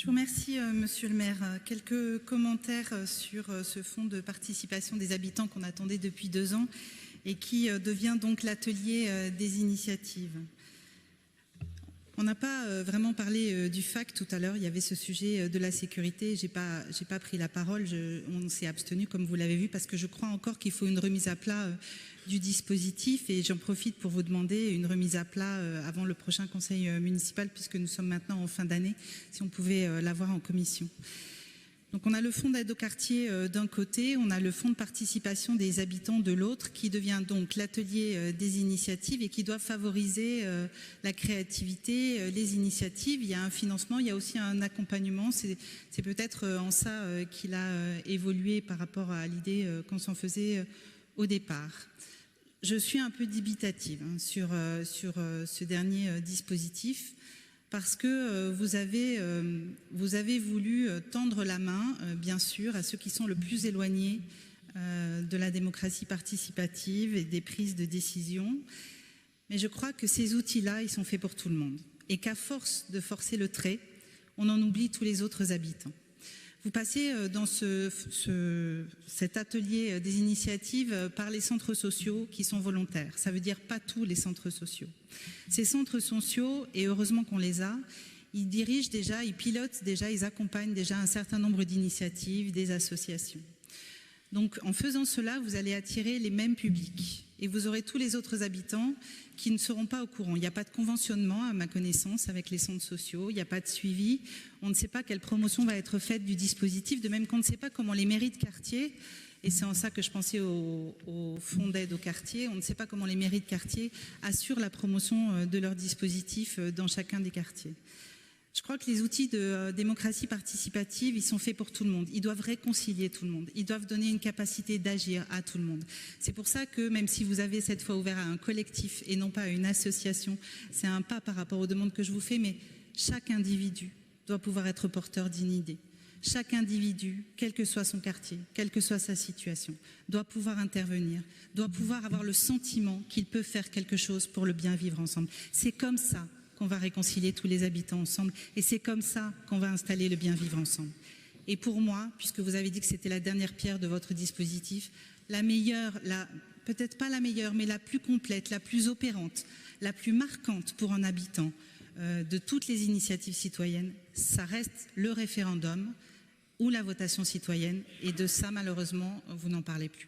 Je vous remercie, Monsieur le maire. Quelques commentaires sur ce fonds de participation des habitants qu'on attendait depuis 2 ans et qui devient donc l'atelier des initiatives. On n'a pas vraiment parlé du FAC tout à l'heure, il y avait ce sujet de la sécurité, j'ai pas pris la parole, on s'est abstenu comme vous l'avez vu parce que je crois encore qu'il faut une remise à plat du dispositif et j'en profite pour vous demander une remise à plat avant le prochain conseil municipal puisque nous sommes maintenant en fin d'année, si on pouvait l'avoir en commission. Donc on a le fonds d'aide au quartier d'un côté, on a le fonds de participation des habitants de l'autre qui devient donc l'atelier des initiatives et qui doit favoriser la créativité, les initiatives. Il y a un financement, il y a aussi un accompagnement. C'est peut-être en ça qu'il a évolué par rapport à l'idée qu'on s'en faisait au départ. Je suis un peu dubitative sur ce dernier dispositif. Parce que vous avez voulu tendre la main, bien sûr, à ceux qui sont le plus éloignés de la démocratie participative et des prises de décision. Mais je crois que ces outils-là, ils sont faits pour tout le monde. Et qu'à force de forcer le trait, on en oublie tous les autres habitants. Vous passez dans cet atelier des initiatives par les centres sociaux qui sont volontaires. Ça veut dire pas tous les centres sociaux. Ces centres sociaux, et heureusement qu'on les a, ils dirigent déjà, ils pilotent déjà, ils accompagnent déjà un certain nombre d'initiatives, des associations. Donc en faisant cela, vous allez attirer les mêmes publics. Et vous aurez tous les autres habitants qui ne seront pas au courant. Il n'y a pas de conventionnement, à ma connaissance, avec les centres sociaux. Il n'y a pas de suivi. On ne sait pas quelle promotion va être faite du dispositif, de même qu'on ne sait pas comment les mairies de quartier, et c'est en ça que je pensais au fonds d'aide au quartier, on ne sait pas comment les mairies de quartier assurent la promotion de leur dispositif dans chacun des quartiers. Je crois que les outils de démocratie participative, ils sont faits pour tout le monde. Ils doivent réconcilier tout le monde. Ils doivent donner une capacité d'agir à tout le monde. C'est pour ça que même si vous avez cette fois ouvert à un collectif et non pas à une association, c'est un pas par rapport aux demandes que je vous fais, mais chaque individu doit pouvoir être porteur d'une idée. Chaque individu, quel que soit son quartier, quelle que soit sa situation, doit pouvoir intervenir, doit pouvoir avoir le sentiment qu'il peut faire quelque chose pour le bien vivre ensemble. C'est comme ça qu'on va réconcilier tous les habitants ensemble et c'est comme ça qu'on va installer le bien vivre ensemble. Et pour moi, puisque vous avez dit que c'était la dernière pierre de votre dispositif, la meilleure, peut-être pas la meilleure, mais la plus complète, la plus opérante, la plus marquante pour un habitant de toutes les initiatives citoyennes, ça reste le référendum ou la votation citoyenne et de ça, malheureusement, vous n'en parlez plus.